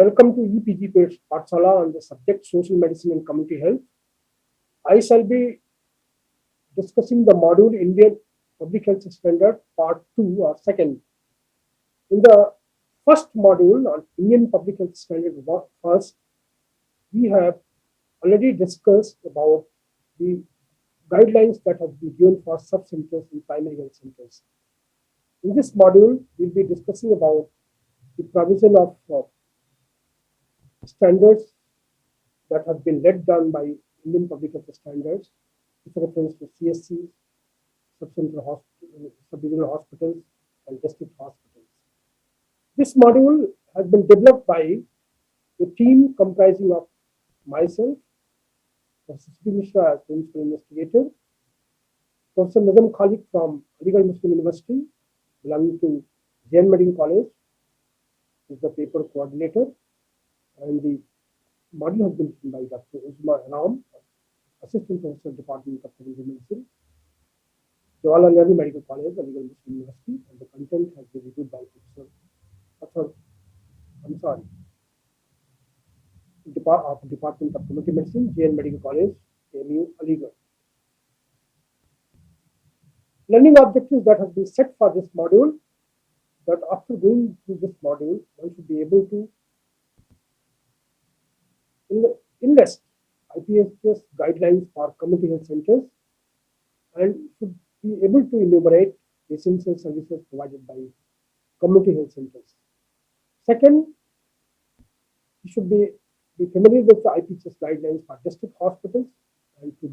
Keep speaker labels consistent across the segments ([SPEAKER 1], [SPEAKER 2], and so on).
[SPEAKER 1] Welcome to EPG Pathshala on the subject Social Medicine and Community Health. I shall be discussing the module Indian Public Health Standard Part 2 or second. In the first module on Indian Public Health Standard first, we have already discussed about the guidelines that have been given for sub-centers in primary health centers. In this module, we'll be discussing about the provision of standards that have been laid down by Indian Public Health Standards with reference to CSCs, sub-regional hospitals, and district hospitals. This module has been developed by a team comprising of myself, Professor Sri Mishra as principal investigator, Professor Nazam Khalik from Aligarh Muslim University, belonging to Jain Medical College, is the paper coordinator, and the module has been written by Dr. Uzma Ram, Assistant Professor, Department of Public Medicine, Jawaharlal Nehru Medical College, Aligarh Muslim University, and the content has been reviewed by Department of Community Medicine, Jain Medical College, AMU, Aligarh. Learning objectives that have been set for this module, that after going through this module, one should be able to invest IPHS guidelines for community health centers and should be able to enumerate essential services provided by community health centers. Second, you should be familiar with the IPHS guidelines for district hospitals and to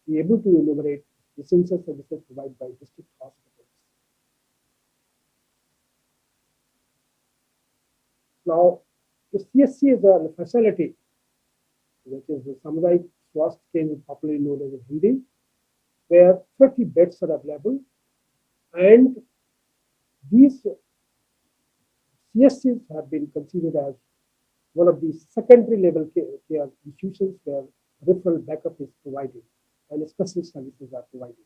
[SPEAKER 1] be able to enumerate essential services provided by district hospitals. Now, the CSC is a facility which is the Samudaik Swasth Kendra, popularly known as Hindi, where 30 beds are available, and these CSCs have been considered as one of the secondary level care institutions where referral backup is provided and specialist services are provided.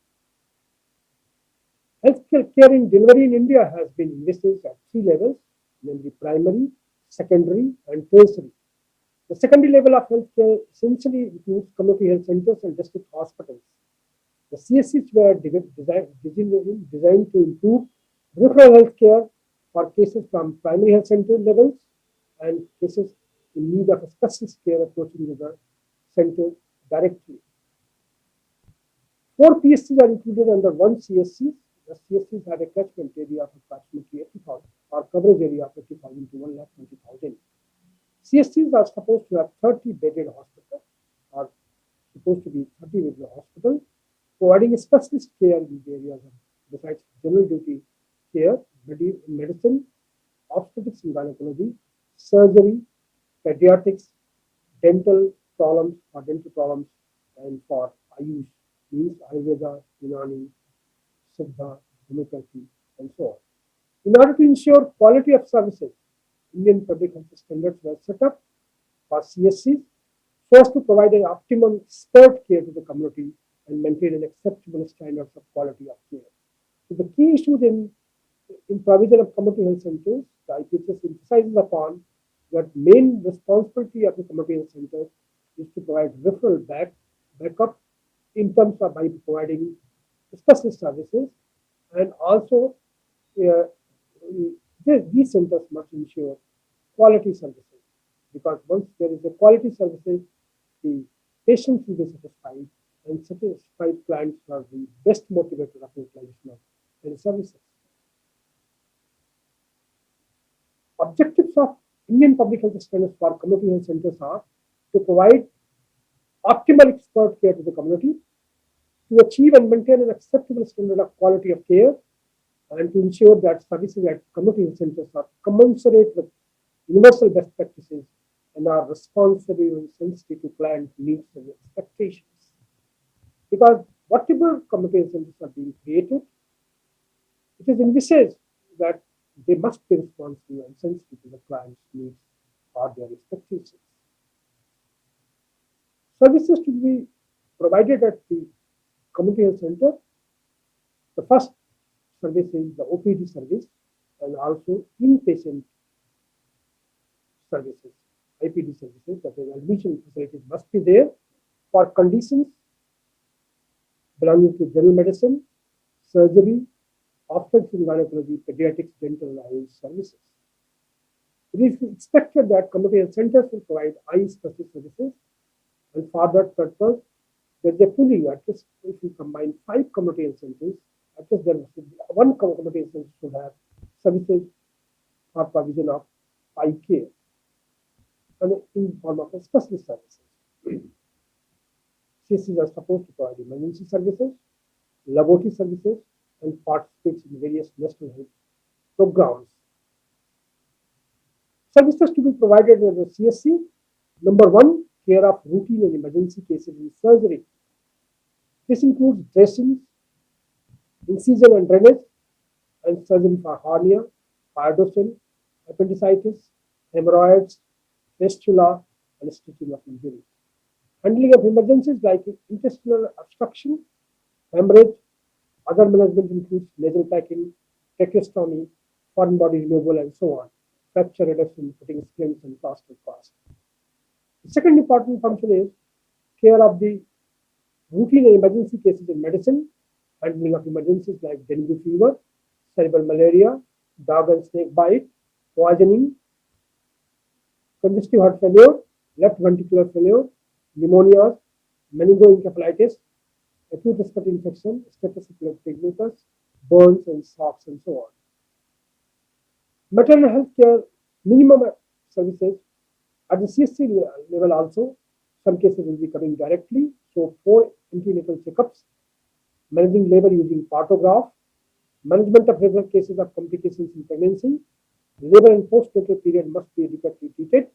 [SPEAKER 1] Healthcare care in delivery in India has been envisaged at 3 levels, namely primary, secondary, and tertiary. The secondary level of healthcare essentially includes community health centers and district hospitals. The CSCs were designed to improve referral health care for cases from primary health center levels and cases in need of specialist care approaching the center directly. 4 PSCs are included under one CSC. The CSCs have a catchment area of approximately 80,000 or coverage area of 80,000 to 1,20,000. CSCs are supposed to have 30 bedded hospital, or supposed to be 30 bedded hospital, providing specialist care in these areas besides general duty care, medicine, obstetrics and gynecology, surgery, pediatrics, dental problems, and for Ayush, means Ayurveda, Unani, Siddha, homeopathy, and so on. In order to ensure quality of services, Indian public health standards were set up for CSCs so as to provide an optimum expert care to the community and maintain an acceptable standards of quality of care. So the key issues in provision of community health centers, the IPHS emphasizes upon that main responsibility of the community health center is to provide referral backup in terms of by providing specialist services, and also these centers must ensure quality services, because once there is a quality services, the patients will be satisfied, and satisfied clients are the best motivator of utilization of health services. Objectives of Indian public health standards for community health centers are to provide optimal expert care to the community, to achieve and maintain an acceptable standard of quality of care, and to ensure that services at community health centers are commensurate with universal best practices and are responsive and sensitive to client needs and expectations. Because whatever community health centers are being created, it is envisaged that they must be responsive and sensitive to the client's needs or their expectations. Services to be provided at the community health center. The first service is the OPD service and also inpatient services, IPD services, that is admission facilities must be there for conditions belonging to general medicine, surgery, obstetrics and gynecology, pediatrics, dental and eye services. It is expected that community health centers will provide eye specific services, and for that purpose, there is a pooling. At least if you combine 5 community health centers, at least there should be one community health center should have services for provision of eye care and in form of specialist services. CSCs are supposed to provide emergency services, laboratory services, and participates in various national health programs. Services to be provided at the CSC. Number 1, care of routine and emergency cases in surgery. This includes dressings, incision and drainage, and surgery for hernia, pyridoxine, appendicitis, hemorrhoids, fistula, and stitching of injuries. Handling of emergencies like intestinal obstruction, hemorrhage. Other management includes nasal packing, tracheostomy, foreign body removal, and so on. Fracture reduction, putting splints and plaster cast. The second important function is care of the routine and emergency cases in medicine, handling of emergencies like dengue fever, cerebral malaria, dog and snake bite, poisoning, congestive heart failure, left ventricular failure, pneumonia, meningoencephalitis, acute respiratory infection, status epilepticus, burns and shocks, and so on. Maternal health care minimum services at the CSC level also. Some cases will be coming directly. So 4 antenatal checkups, managing labor using partograph, management of regular cases of complications in pregnancy, labor and postnatal period must be adequately treated,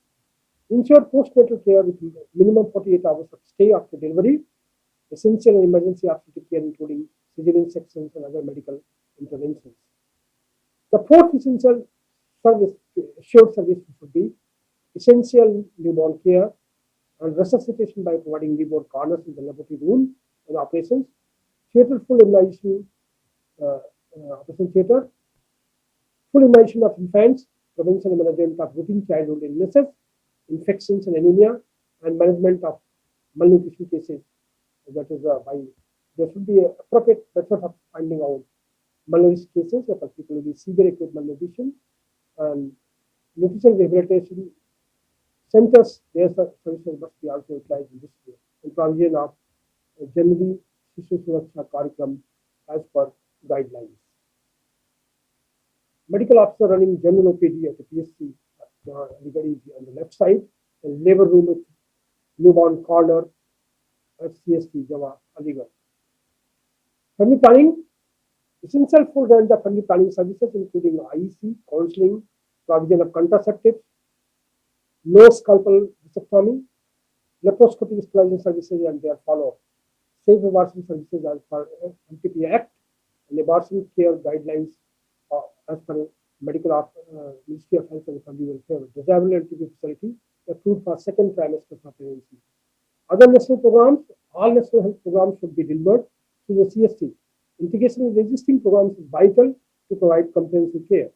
[SPEAKER 1] ensure postnatal care with minimum 48 hours of stay after delivery, essential and emergency obstetric care including cesarean sections and other medical interventions. The fourth essential service, assured service should be essential newborn care and resuscitation by providing newborn corners in the laboratory room and operations, theatre full immunization, operation theatre, full immunization of infants, prevention and management of routine childhood illnesses, infections and anemia, and management of malnutrition cases. That is there should be appropriate method of finding out malnutrition cases, particularly severe acute malnutrition, and nutrition rehabilitation centers. Their services must be also utilized in this way, and provision of generally Shishu Suraksha Karikram as per guidelines. Medical officer running general OPD at the PSC is on the left side, and labor room with newborn corner at CSC Java Aligarh. Family planning, essential full range of family planning services including IEC, counseling, provision of contraceptives, no scalpel vasectomy, laparoscopic sterilization services and their follow-up, safe abortion services as per MTP Act, and abortion care guidelines as per Ministry of Health and Family Welfare, disabled LTP facility approved for second trimester for pregnancy. Other national programs, all national health programs should be delivered to the CSC. Integration with existing programs is vital to provide comprehensive care,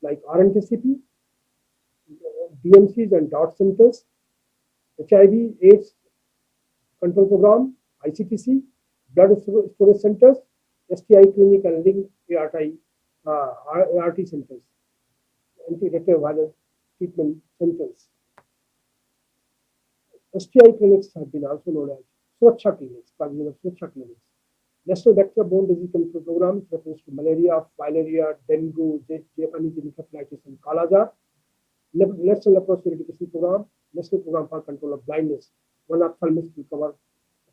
[SPEAKER 1] like RNTCP, DMCs and DOT centers, HIV/AIDS control program, ICTC, blood storage centers, STI clinic and link ART centers, antiretroviral treatment centers. STI clinics have been also known as Swachha clinics, provision of Swachha clinics. National Vector-Borne Disease Control Program refers to malaria, filaria, dengue, Japanese encephalitis, and Kala-Azar. National Leprosy Eradication Program, National Program for Control of Blindness. One ophthalmist will cover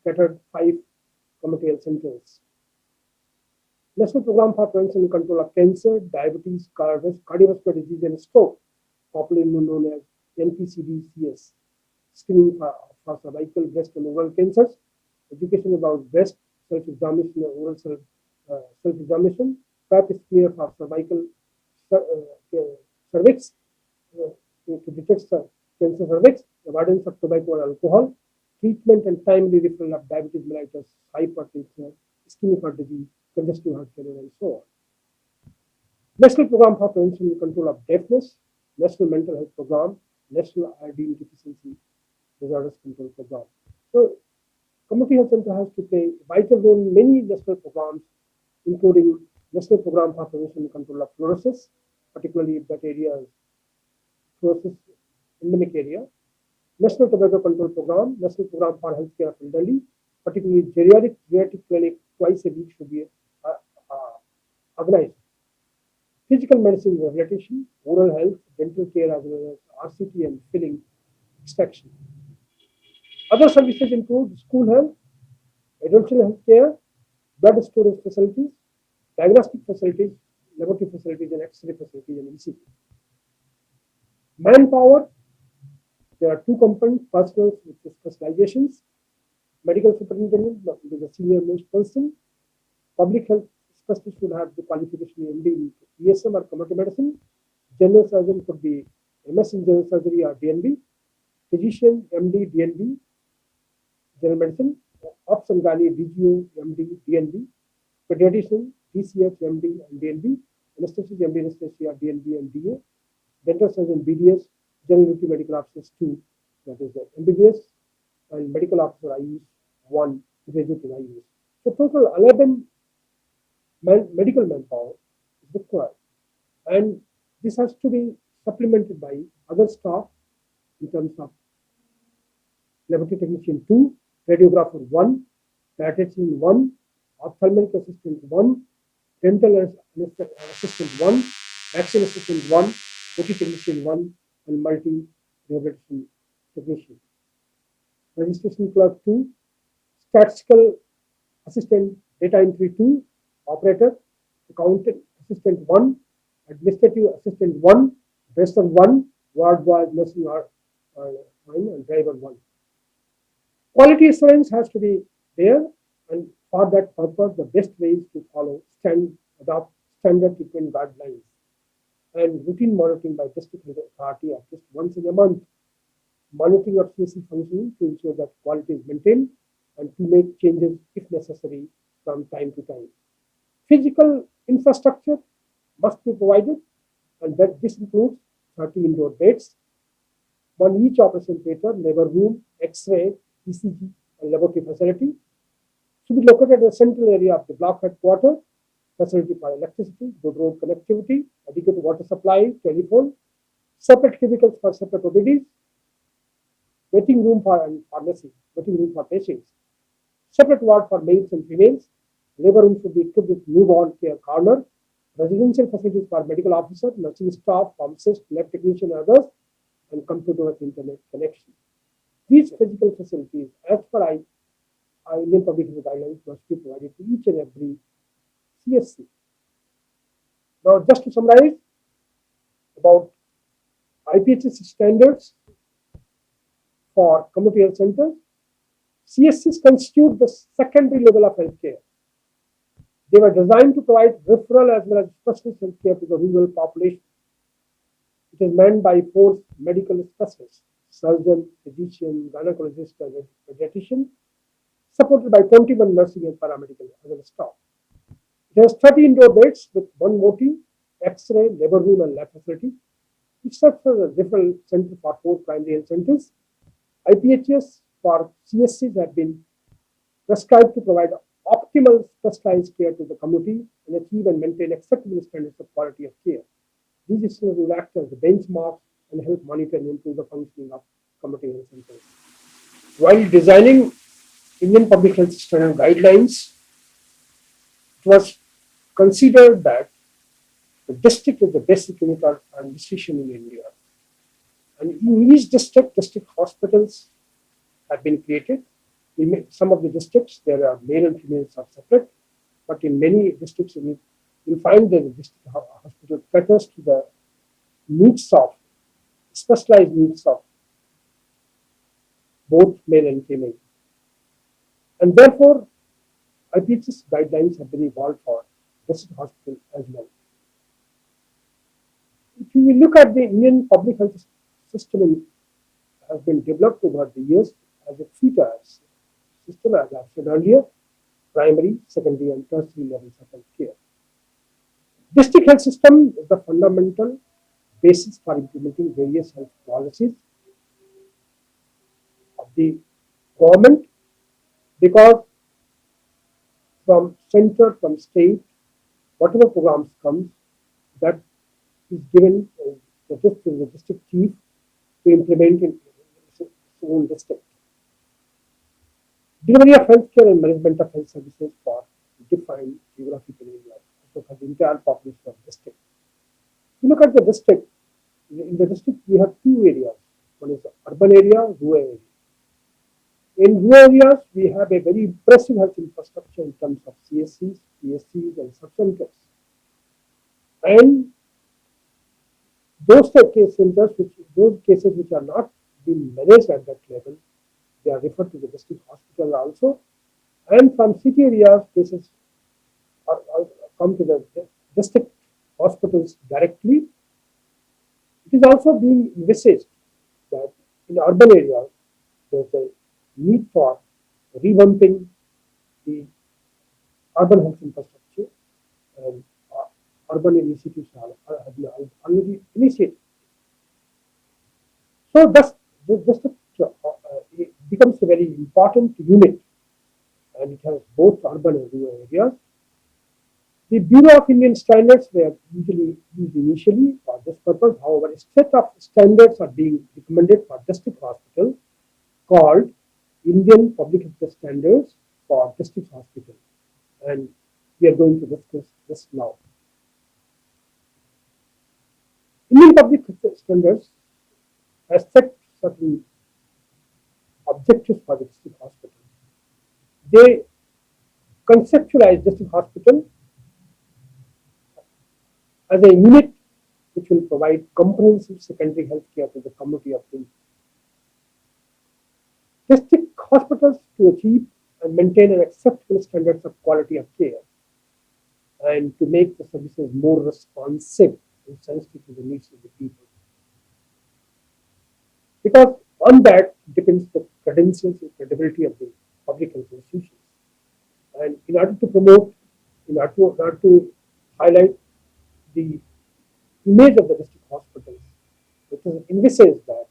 [SPEAKER 1] catered 5 community health centers. National Program for Prevention and Control of Cancer, Diabetes, Cardiovascular Disease, and Stroke, popularly known as NPCD-CS. Screening for cervical, breast, and oral cancers. Education about breast, self-examination, oral self-examination. PAP smear for cervical cervix to detect cancer cervix. Avoidance of tobacco and alcohol. Treatment and timely referral of diabetes mellitus, hypertension, ischemic heart disease, congestive heart failure, and so on. National Program for Prevention and Control of Deafness, National Mental Health Program, National Iodine Deficiency Disorders Control Program. So, community health center has to play a vital role in many national programs, including National Program for Prevention and Control of Fluorosis, particularly that area is fluorosis endemic area, National Tobacco Control Program, National Program for Healthcare of Elderly, particularly geriatric clinic twice a week should be organized. Physical medicine rehabilitation, oral health, dental care, as well as RCT and filling extraction. Other services include school health, adult health care, blood storage facilities, diagnostic facilities, laboratory facilities, and X-ray facilities and ECG. Manpower, there are two components, personnel with specializations, medical superintendent is the senior most person, public health specialist would have the qualification MD in ESM or community medicine, general surgeon could be MS in general surgery or DNB, physician MD, DNB, general medicine, ops and gynae, DGO, MD, DNB, pediatrician, DCH, MD and DNB, anesthetist, MD, anesthesia, DNB and DA, dental surgeon, BDS, general duty medical officers 2, that is the MBBS, and medical officer IUs 1, graduate in IUs. So total 11 medical manpower is required, and this has to be supplemented by other staff in terms of laboratory technician 2, radiographer 1, dietitian 1, ophthalmic assistant 1, dental assistant 1, vaccine assistant 1, OT technician 1, and multi-rehabilitation technician. Registration clerk 2, statistical assistant data entry 2, operator, accountant assistant 1, administrative assistant 1, dresser 1, ward boy, nursing and driver 1. Quality assurance has to be there, and for that purpose, the best way is to adopt standard treatment guidelines and routine monitoring by district health authority at least once in a month. Monitoring of CSC functioning to ensure that quality is maintained and to make changes if necessary from time to time. Physical infrastructure must be provided, and that this includes 30 indoor beds, one each operation theatre, labor room, X-ray, ECG, and laboratory facility. Should be located in the central area of the block headquarters, facility for electricity, good road connectivity, adequate water supply, telephone, separate cubicles for separate OPDs, waiting room for pharmacy, waiting room for patients, separate ward for males and females, labor room should be equipped with newborn care corner, residential facilities for medical officer, nursing staff, pharmacist, lab technician, and others, and computer with internet connection. These physical facilities, as per Indian Public Health Guidelines, must be provided to each and every CSC. Now, just to summarize about IPHS standards for community health centers, CSCs constitute the secondary level of healthcare. They were designed to provide referral as well as specialist healthcare to the rural population. It is manned by 4 medical specialists, surgeon, physician, gynecologist, and pediatrician, supported by 21 nursing and paramedical as well as staff. It has 30 indoor beds with 1 MOTI, X-ray, labor room, and lab facility. It serves as a referral center for 4 primary health centers. IPHS for CSCs have been prescribed to provide optimal specialized care to the community and achieve and maintain acceptable standards of quality of care. These standards will act as the benchmark and help monitor and improve the functioning of community health centers. While designing Indian Public Health Standard Guidelines, it was considered that the district is the basic unit of administration in India. And in each district hospitals have been created. In some of the districts, there are male and females are separate, but in many districts, you'll find that the district hospital caters to the needs of, specialized needs of both male and female. And therefore, IPHS guidelines have been evolved for district hospital as well. If you look at the Indian public health system, has been developed over the years as a three-tier system, as I said earlier: primary, secondary, and tertiary levels of health care. District health system is the fundamental basis for implementing various health policies of the government, because from center, from state, whatever programs comes, that is given to the district chief to implement in his own district. Delivery of healthcare and management of health services for defined geographical areas, so for the entire population of district. If you look at the district, in the district we have two areas. One is the urban area, rural area. In rural areas, we have a very impressive health infrastructure in terms of CSCs, PSCs, and subcenters. And those case centers, those cases which are not being managed at that level, they are referred to the district hospital also. And from city areas, cases are come to the district hospitals directly. It is also being envisaged that in urban areas, there is a need for revamping the urban health infrastructure, and urban initiatives have been already initiated. So thus, the district it becomes a very important unit, and it has both urban and rural areas. The Bureau of Indian Standards were usually used initially for this purpose. However, a set of standards are being recommended for district hospital called Indian Public Health Standards for district hospital, and we are going to discuss this now. Indian Public Health Standards has set certain objectives for the district hospital. They conceptualize district hospital as a unit which will provide comprehensive secondary health care to the community of India. District hospitals to achieve and maintain an acceptable standards of quality of care, and to make the services more responsive and sensitive to the needs of the people. Because on that depends the credentials and credibility of the public health institutions. And in order to promote, in order to highlight the image of the district hospitals, it is envisaged that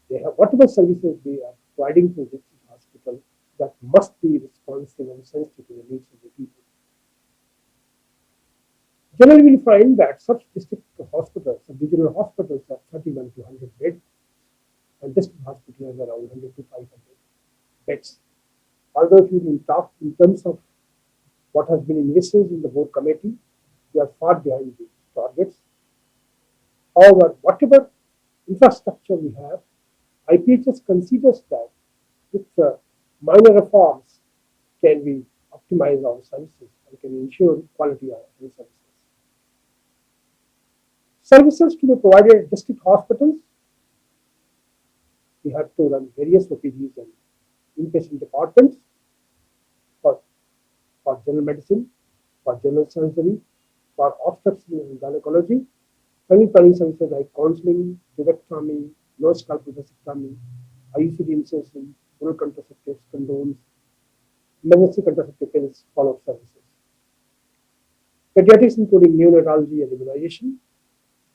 [SPEAKER 1] they have whatever services they are providing to the district hospital, that must be responsive and sensitive to the needs of the people. Generally, we find that such district hospitals, regional hospitals, have 31 to 100 beds, and district hospital has around 100 to 500 beds. Although if you talk in terms of what has been envisaged in the board committee, we are far behind the targets. However, whatever infrastructure we have, IPHS considers that with minor reforms can we optimize our services and can ensure quality of health services. Services to be provided at district hospitals, we have to run various OPDs and inpatient departments for general medicine, for general surgery, for obstetrics and gynecology, family planning services like counseling, gynectomy, no scalpel vasectomy, IUCD insertion, oral contraceptives, condoms, emergency contraceptive pills, follow-up services. Pediatrics including neonatology and immunization,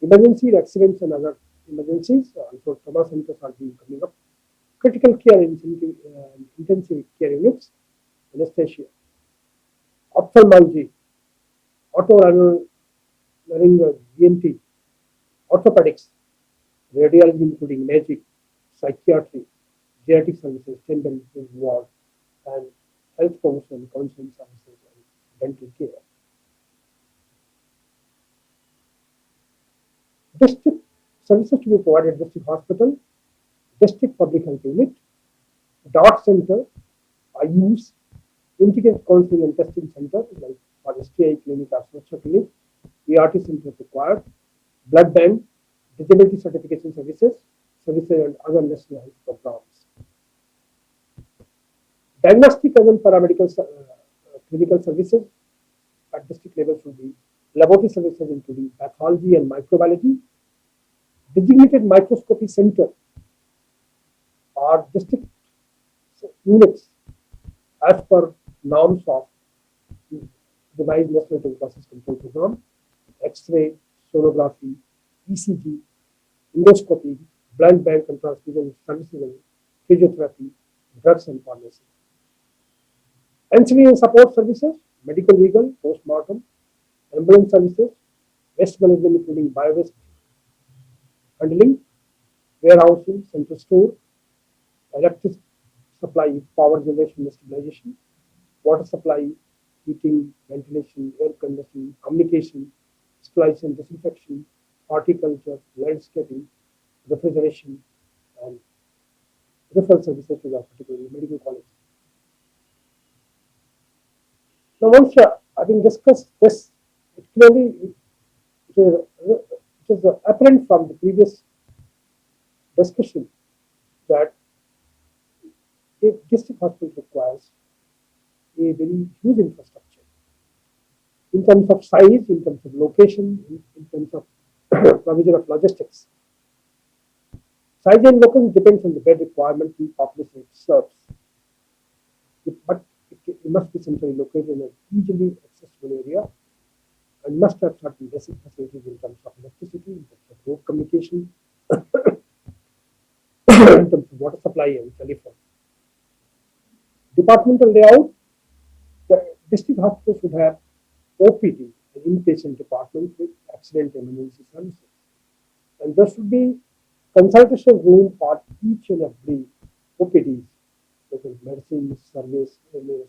[SPEAKER 1] emergency accidents and other emergencies, also trauma centers are being coming up, critical care and intensive care units, anesthesia, ophthalmology, otolaryngology, ENT, orthopedics, radiology including imaging, psychiatry, geriatric services, dental ward, and health promotion, counseling services, and dental care. District services to be provided at district hospital, district public health unit, DOT center, IUs, integrated counseling and testing center like for STI clinic or social clinic, ERT center required, blood bank, disability certification services, and other national health programs. Diagnostic and paramedical clinical services at district level should be laboratory services including pathology and microbiology, designated microscopy center or district units as per norms of revised National Tuberculosis Control Program, X-ray, sonography, ECG, endoscopy, blood bank and transfusion services, physiotherapy, drugs and pharmacy. Ancillary and support services, medical legal, post-mortem, ambulance services, waste management including bio-waste handling, warehousing, central store, electric supply, power generation, stabilization, water supply, heating, ventilation, air conditioning, communication, installation, disinfection, horticulture, landscaping, refrigeration, and referral services to the particular medical college. Now, once having discussed this, it clearly it is apparent from the previous discussion that a district hospital requires a very huge infrastructure in terms of size, in terms of location, in terms of provision of logistics. Size and location depends on the bed requirement and population it serves. But it must be centrally located in an easily accessible area and must have certain basic facilities in terms of electricity, in terms of road communication, in terms of water supply and telephone. Departmental layout, the district hospital should have OPD, an inpatient department with accident emergency services. And there should be consultation room for each and every OPDs, such as medicine, service,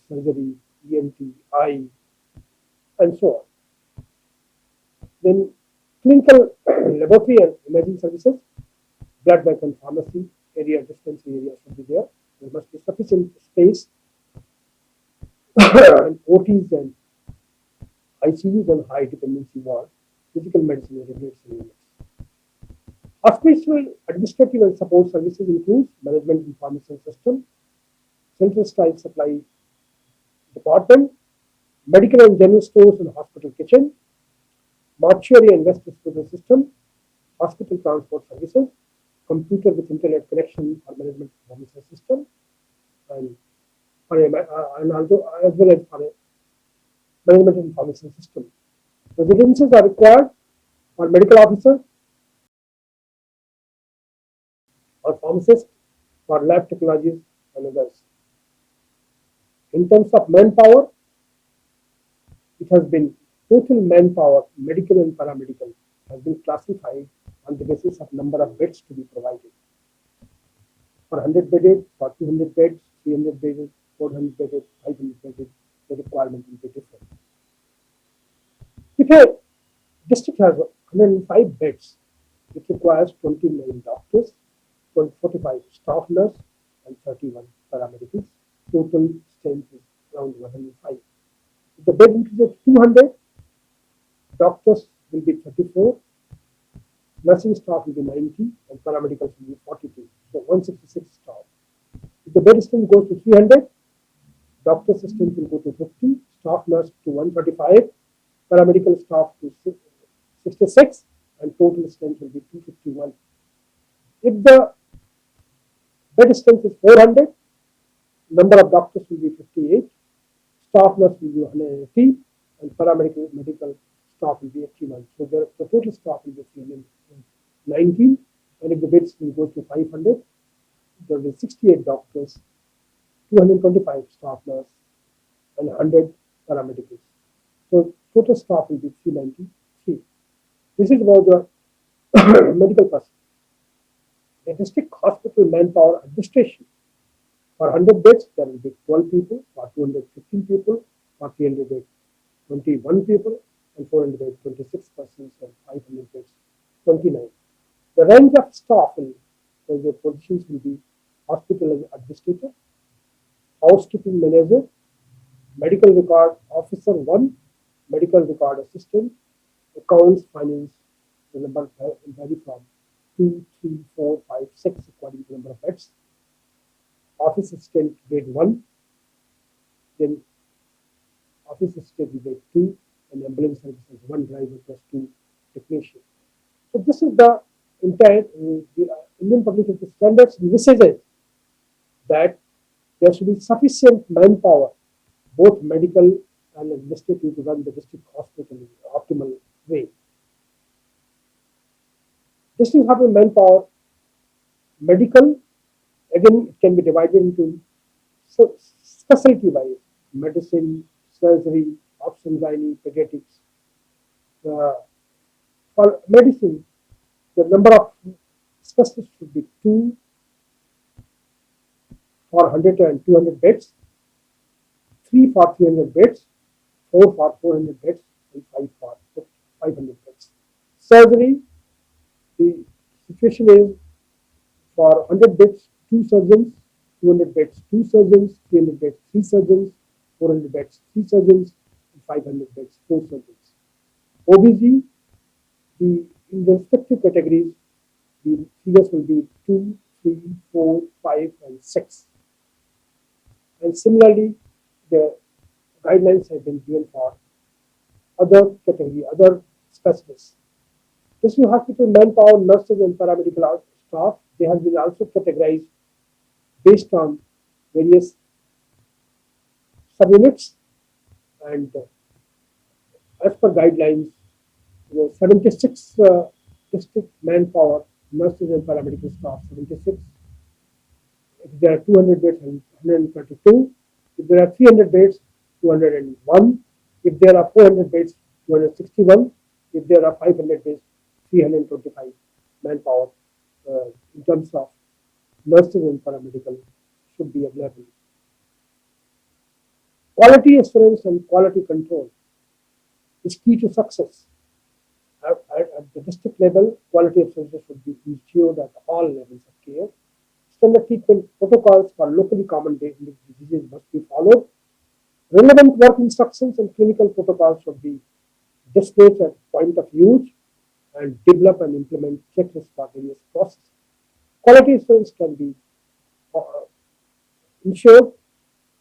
[SPEAKER 1] surgery, ENT, eye, and so on. Then clinical laboratory and imaging services, blood bank and pharmacy, area dispensary area should be there. There must be sufficient space and OTs and ICUs and high dependency ward, physical medicine and regulatory units. Hospital administrative and support services include management information system, central style supply department, medical and general stores and hospital kitchen, mortuary and waste disposal system, hospital transport services, computer with internet connection for management information system, and and also as well as for a management information system. Residences are required for medical officers or pharmacists, for lab technologies and others. In terms of manpower, it has been total manpower, medical and paramedical, has been classified on the basis of number of beds to be provided. For 100 bedded, for 200 beds, 300 bedded, 400 bedded, 500 bedded, the requirement will be different. If a district has 105 beds, it requires 29 doctors, 45 staff nurse, and 31 paramedics. Total strength is around 105. If the bed increases 200, doctors will be 34, nursing staff will be 90, and paramedicals will be 42. So 166 staff. If the bed strength goes to 300, doctor strength will go to 50, staff nurse to 135, paramedical staff to 66, and total strength will be 251. If the bed strength is 400, number of doctors will be 58, staff nurse will be 180, and paramedical medical staff will be 81. So the total staff will be 319, and if the bed strength goes to 500, there will be 68 doctors, 225 staff nurse, and 100 paramedics. So total staff will be 393. This is about the medical person. The district hospital manpower administration. For 100 beds, there will be 12 people, for 200, 15 people, for 300 beds, 21 people, and 400 beds, 26 persons, and 500 beds, 29. The range of staff in the positions will be hospital administrator, housekeeping manager, medical record officer 1, medical record assistant, accounts, finance. The number will vary from 2, 3, 4, 5, 6 according to the number of beds. Office assistant grade 1, then office assistant grade 2, and ambulance services 1 driver plus 2 technician. So this is the entire Indian Public Health Standards envisages that there should be sufficient manpower, both medical and administrative, to run the district hospital in an optimal way. District hospital manpower, medical, again, it can be divided into specialty wise, medicine, surgery, obstetrics, gynae, pediatrics. Uh, for medicine, the number of specialists should be 2 for 100 and 200 beds, 3 for 300 beds, 4 for 400 beds, and 5 for 500 beds. Surgery, the situation is for 100 beds, 2 surgeons, 200 beds, 2 surgeons, 300 beds, 3 surgeons, 400 beds, 3 surgeons, and 500 beds, 4 surgeons. OBG, in the respective categories, the figures will be 2, 3, 4, 5, and 6. And similarly, the guidelines have been given for other category, other specialists. District hospital manpower, nurses, and paramedical staff, they have been also categorized based on various subunits, and as per guidelines, 76 district manpower, nurses and paramedical staff, 76. If there are 200 beds, 132. If there are 300 beds, 201. If there are 400 beds, 261. If there are 500 beds, 325 manpower in terms of nurses and paramedical should be available. Quality assurance and quality control is key to success. At the district level, quality assurance should be ensured at all levels of care. Standard treatment protocols for locally common diseases must be followed. Relevant work instructions and clinical protocols should be displayed at point of use, and develop and implement checklists for various processes. Quality assurance can be uh, ensured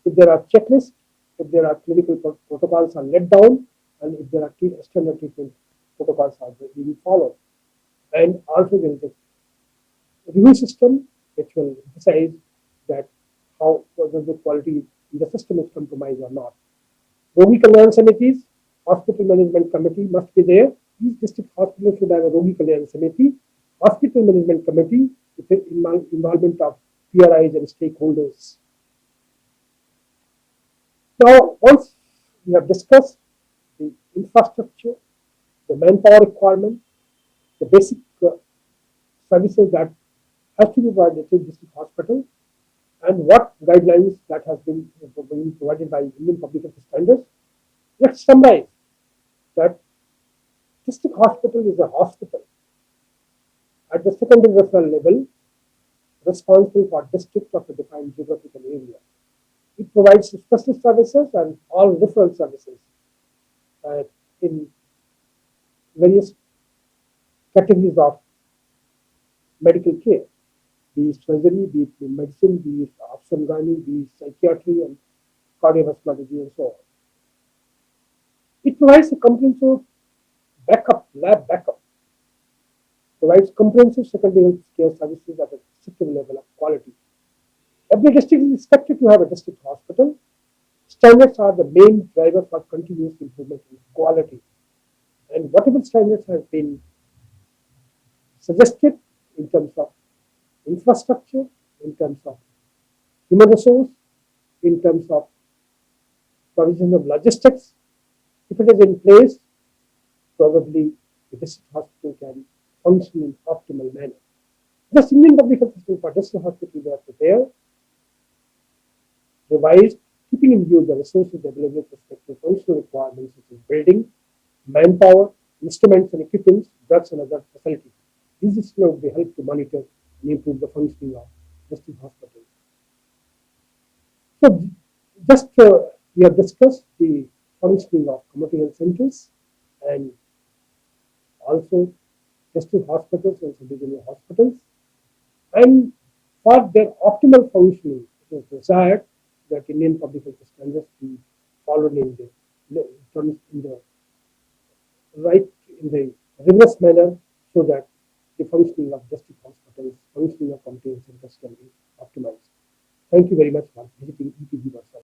[SPEAKER 1] if there are checklists, if there are clinical protocols are let down, and if there are standard treatment protocols are being followed. And also there is a review system which will emphasize that how whether the quality in the system is compromised or not. Rogi Kalyan Samitis, hospital management committee must be there. Each district hospital should have a Rogi Kalyan Samiti, hospital management committee with the involvement of PRIs and stakeholders. Now, once we have discussed the infrastructure, the manpower requirement, the basic services that has to be provided to district hospital, and what guidelines that has been provided by Indian Public Health Standards. Let's summarize that district hospital is a hospital at the secondary referral level responsible for district of a defined geographical area. It provides specialist services and all referral services uh, in various categories of medical care, be it surgery, be it medicine, be it obstetrics, be it psychiatry and cardiovascularity and so on. It provides a comprehensive lab backup, provides comprehensive secondary health care services at a district level of quality. Every district is expected to have a district hospital. Standards are the main driver for continuous improvement in quality. And whatever standards have been suggested in terms of infrastructure, in terms of human resource, in terms of provision of logistics, if it is in place, probably the district hospital can function in optimal manner. The Indian Public Health System for district hospital were prepared, revised, keeping in view the resources available with respect to functional requirements such as building, manpower, instruments and equipment, drugs and other facilities. These systems will be helped to monitor and improve the functioning of district hospitals. So, just we have discussed the functioning of community health centers and also district hospitals and sub-regional hospitals. And for their optimal functioning, it is desired that Indian public health standards be followed in the right in the rigorous manner so that the functioning of district hospitals, functioning of community health centers can be optimized. Thank you very much for visiting EPG website.